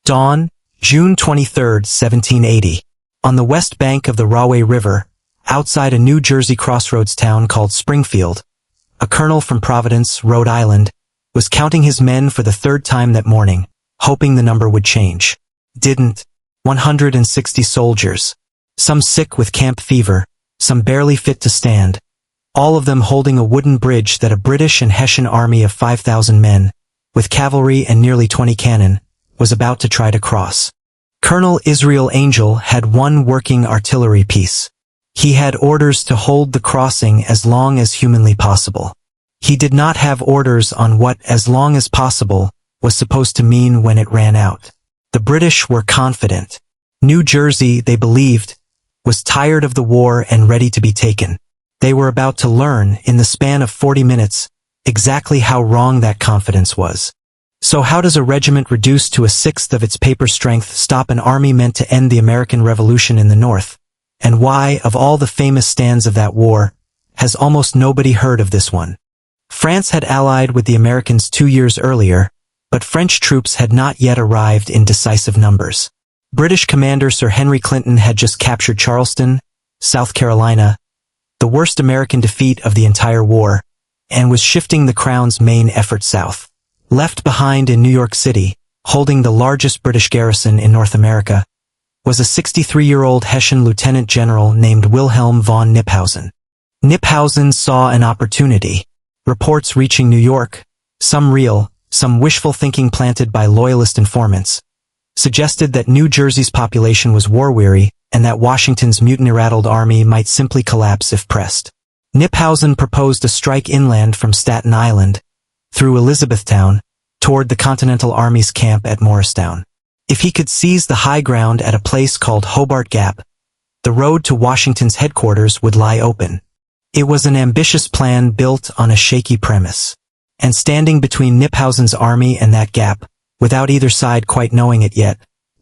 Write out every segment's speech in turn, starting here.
Dawn, June 23, 1780. On the west bank of the Rahway River, outside a New Jersey crossroads town called Springfield, a colonel from Providence, Rhode Island, was counting his men for the third time that morning, hoping the number would change. Didn't. 160 soldiers. Some sick with camp fever, some barely fit to stand, all of them holding a wooden bridge that a British and Hessian army of 5,000 men, with cavalry and nearly 20 cannon, was about to try to cross. Colonel Israel Angel had one working artillery piece. He had orders to hold the crossing as long as humanly possible. He did not have orders on what as long as possible was supposed to mean when it ran out. The British were confident. New Jersey, they believed, was tired of the war and ready to be taken. They were about to learn, in the span of 40 minutes, exactly how wrong that confidence was. So how does a regiment reduced to a sixth of its paper strength stop an army meant to end the American Revolution in the North? And why, of all the famous stands of that war, has almost nobody heard of this one? France had allied with the Americans 2 years earlier, but French troops had not yet arrived in decisive numbers. British commander Sir Henry Clinton had just captured Charleston, South Carolina, the worst American defeat of the entire war, and was shifting the Crown's main effort south. Left behind in New York City, holding the largest British garrison in North America, was a 63-year-old Hessian lieutenant general named Wilhelm von Kniphausen. Kniphausen saw an opportunity. Reports reaching New York, some real, some wishful thinking planted by loyalist informants, suggested that New Jersey's population was war-weary and that Washington's mutiny-rattled army might simply collapse if pressed. Kniphausen proposed a strike inland from Staten Island, through Elizabethtown, toward the Continental Army's camp at Morristown. If he could seize the high ground at a place called Hobart Gap, the road to Washington's headquarters would lie open. It was an ambitious plan built on a shaky premise. And standing between Kniphausen's army and that gap, without either side quite knowing it yet,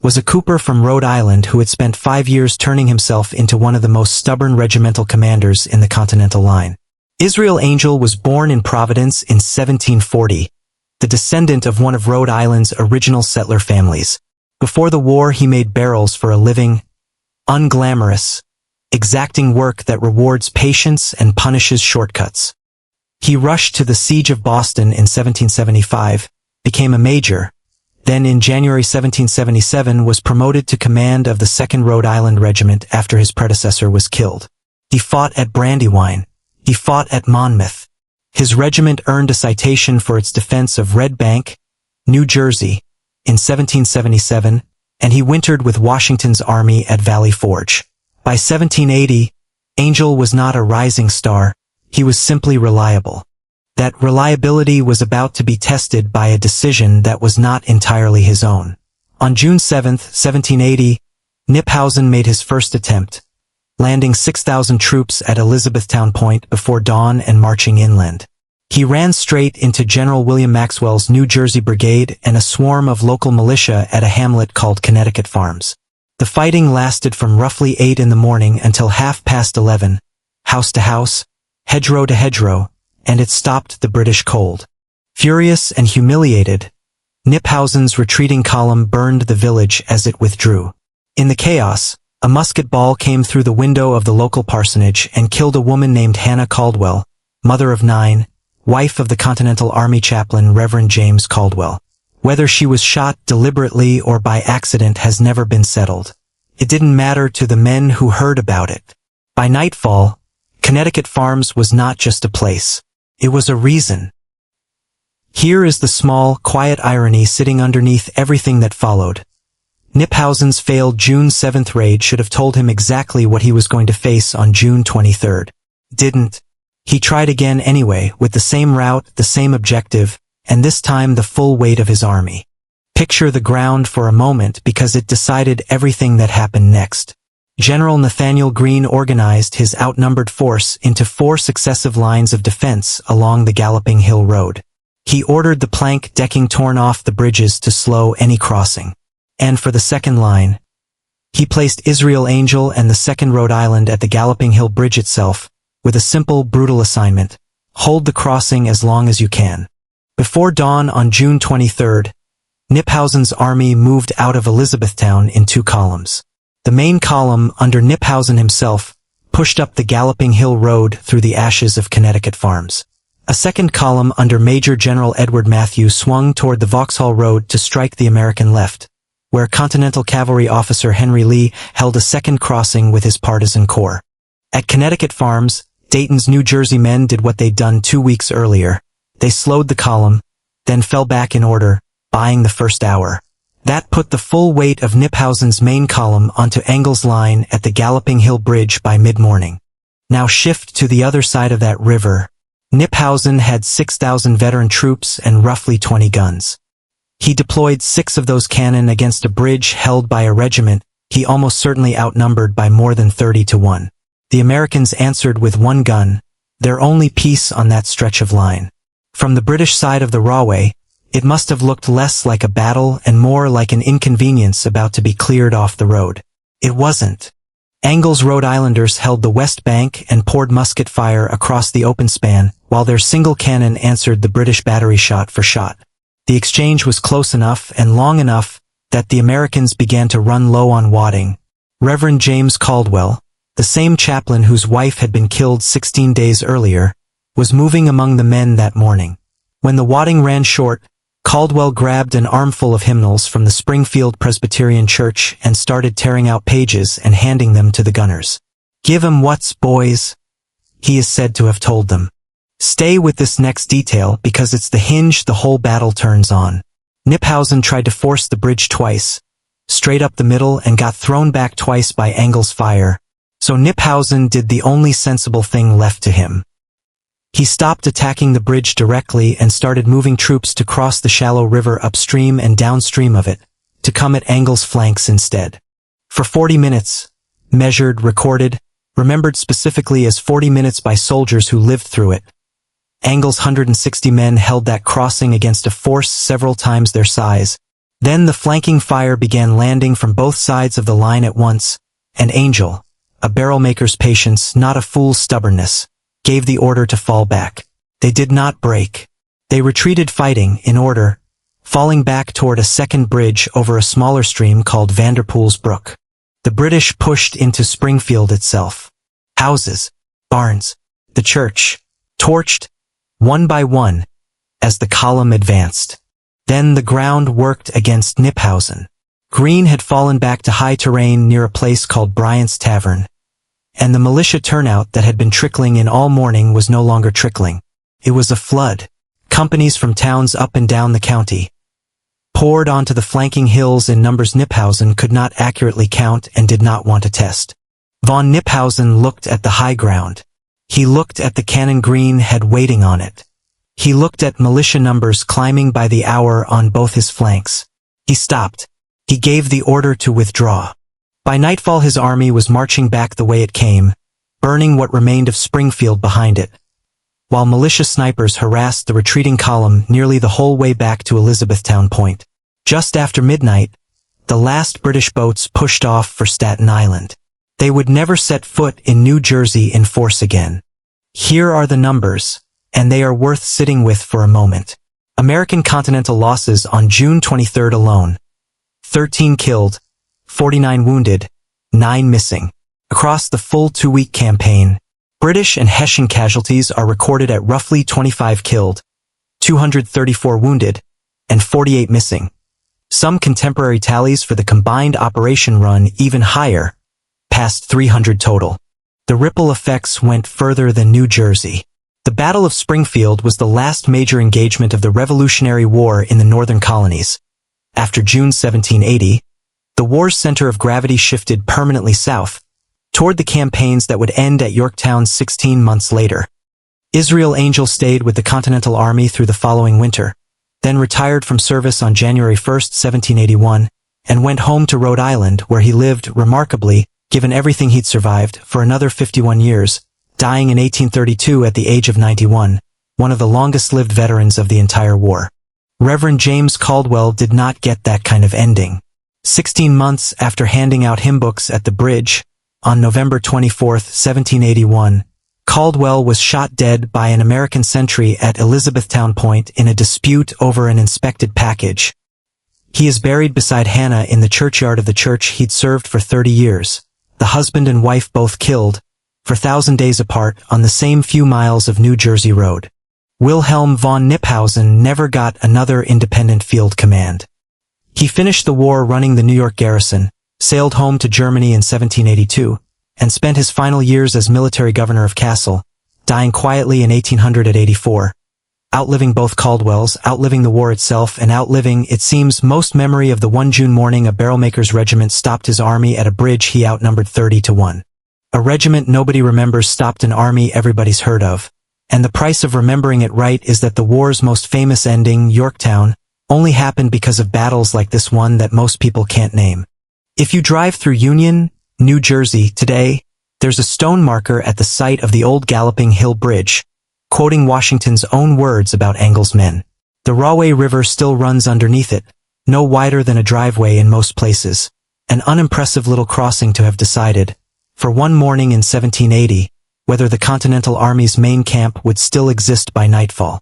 was a Cooper from Rhode Island who had spent 5 years turning himself into one of the most stubborn regimental commanders in the Continental Line. Israel Angel was born in Providence in 1740, the descendant of one of Rhode Island's original settler families. Before the war, he made barrels for a living, unglamorous, exacting work that rewards patience and punishes shortcuts. He rushed to the siege of Boston in 1775, became a major, then in January 1777 was promoted to command of the 2nd Rhode Island Regiment after his predecessor was killed. He fought at Brandywine. He fought at Monmouth. His regiment earned a citation for its defense of Red Bank, New Jersey, in 1777, and he wintered with Washington's army at Valley Forge. By 1780, Angel was not a rising star, he was simply reliable. That reliability was about to be tested by a decision that was not entirely his own. On June 7, 1780, Kniphausen made his first attempt, landing 6,000 troops at Elizabethtown Point before dawn and marching inland. He ran straight into General William Maxwell's New Jersey Brigade and a swarm of local militia at a hamlet called Connecticut Farms. The fighting lasted from roughly 8 in the morning until 11:30, house to house, hedgerow to hedgerow, and it stopped the British cold. Furious and humiliated, Kniphausen's retreating column burned the village as it withdrew. In the chaos, a musket ball came through the window of the local parsonage and killed a woman named Hannah Caldwell, mother of 9, wife of the Continental Army chaplain Reverend James Caldwell. Whether she was shot deliberately or by accident has never been settled. It didn't matter to the men who heard about it. By nightfall, Connecticut Farms was not just a place. It was a reason. Here is the small, quiet irony sitting underneath everything that followed. Kniphausen's failed June 7th raid should have told him exactly what he was going to face on June 23rd. Didn't. He tried again anyway, with the same route, the same objective, and this time the full weight of his army. Picture the ground for a moment because it decided everything that happened next. General Nathaniel Greene organized his outnumbered force into 4 successive lines of defense along the Galloping Hill Road. He ordered the plank decking torn off the bridges to slow any crossing. And for the second line, he placed Israel Angel and the 2nd Rhode Island at the Galloping Hill Bridge itself, with a simple, brutal assignment: hold the crossing as long as you can. Before dawn on June 23rd, Kniphausen's army moved out of Elizabethtown in 2 columns. The main column, under Kniphausen himself, pushed up the Galloping Hill Road through the ashes of Connecticut farms. A second column under Major General Edward Matthew swung toward the Vauxhall Road to strike the American left, where Continental Cavalry officer Henry Lee held a second crossing with his partisan corps. At Connecticut farms, Dayton's New Jersey men did what they'd done 2 weeks earlier. They slowed the column, then fell back in order, buying the first hour. That put the full weight of Kniphausen's main column onto Engel's line at the Galloping Hill Bridge by mid-morning. Now shift to the other side of that river. Kniphausen had 6,000 veteran troops and roughly 20 guns. He deployed 6 of those cannon against a bridge held by a regiment he almost certainly outnumbered by more than 30-1. The Americans answered with 1 gun, their only piece on that stretch of line. From the British side of the Rahway, it must have looked less like a battle and more like an inconvenience about to be cleared off the road. It wasn't. Engel's Rhode Islanders held the west bank and poured musket fire across the open span, while their single cannon answered the British battery shot for shot. The exchange was close enough and long enough that the Americans began to run low on wadding. Reverend James Caldwell, the same chaplain whose wife had been killed 16 days earlier, was moving among the men that morning. When the wadding ran short, Caldwell grabbed an armful of hymnals from the Springfield Presbyterian Church and started tearing out pages and handing them to the gunners. "Give 'em what's, boys," he is said to have told them. "Stay with this next detail because it's the hinge the whole battle turns on." Kniphausen tried to force the bridge twice, straight up the middle, and got thrown back twice by Engel's fire. So Kniphausen did the only sensible thing left to him. He stopped attacking the bridge directly and started moving troops to cross the shallow river upstream and downstream of it, to come at Engel's flanks instead. For 40 minutes, measured, recorded, remembered specifically as 40 minutes by soldiers who lived through it, Engel's 160 men held that crossing against a force several times their size. Then the flanking fire began landing from both sides of the line at once, and Angel, a barrel-maker's patience, not a fool's stubbornness, gave the order to fall back. They did not break. They retreated fighting, in order, falling back toward a second bridge over a smaller stream called Vanderpool's Brook. The British pushed into Springfield itself. Houses, barns, the church, torched, one by one, as the column advanced. Then the ground worked against Kniphausen. Greene had fallen back to high terrain near a place called Bryant's Tavern, and the militia turnout that had been trickling in all morning was no longer trickling. It was a flood. Companies from towns up and down the county poured onto the flanking hills in numbers Kniphausen could not accurately count and did not want to test. Von Kniphausen looked at the high ground. He looked at the cannon Greene had waiting on it. He looked at militia numbers climbing by the hour on both his flanks. He stopped. He gave the order to withdraw. By nightfall his army was marching back the way it came, burning what remained of Springfield behind it, while militia snipers harassed the retreating column nearly the whole way back to Elizabethtown Point. Just after midnight, the last British boats pushed off for Staten Island. They would never set foot in New Jersey in force again. Here are the numbers, and they are worth sitting with for a moment. American Continental losses on June 23 alone: 13 killed, 49 wounded, 9 missing. Across the full 2-week campaign, British and Hessian casualties are recorded at roughly 25 killed, 234 wounded, and 48 missing. Some contemporary tallies for the combined operation run even higher, past 300 total. The ripple effects went further than New Jersey. The Battle of Springfield was the last major engagement of the Revolutionary War in the northern colonies. After June 1780, the war's center of gravity shifted permanently south, toward the campaigns that would end at Yorktown 16 months later. Israel Angel stayed with the Continental Army through the following winter, then retired from service on January 1, 1781, and went home to Rhode Island, where he lived, remarkably, given everything he'd survived, for another 51 years, dying in 1832 at the age of 91, one of the longest-lived veterans of the entire war. Reverend James Caldwell did not get that kind of ending. 16 months after handing out hymn books at the bridge, on November 24, 1781, Caldwell was shot dead by an American sentry at Elizabethtown Point in a dispute over an inspected package. He is buried beside Hannah in the churchyard of the church he'd served for 30 years, the husband and wife both killed, for 1,000 days apart on the same few miles of New Jersey road. Wilhelm von Kniphausen never got another independent field command. He finished the war running the New York garrison, sailed home to Germany in 1782, and spent his final years as military governor of Kassel, dying quietly in 1884. Outliving both Caldwells, outliving the war itself, and outliving, it seems, most memory of the one June morning a barrelmaker's regiment stopped his army at a bridge he outnumbered 30-1. A regiment nobody remembers stopped an army everybody's heard of. And the price of remembering it right is that the war's most famous ending, Yorktown, only happened because of battles like this one that most people can't name. If you drive through Union, New Jersey, today, there's a stone marker at the site of the old Galloping Hill Bridge, quoting Washington's own words about Angle's men. The Rahway River still runs underneath it, no wider than a driveway in most places. An unimpressive little crossing to have decided, for one morning in 1780, whether the Continental Army's main camp would still exist by nightfall.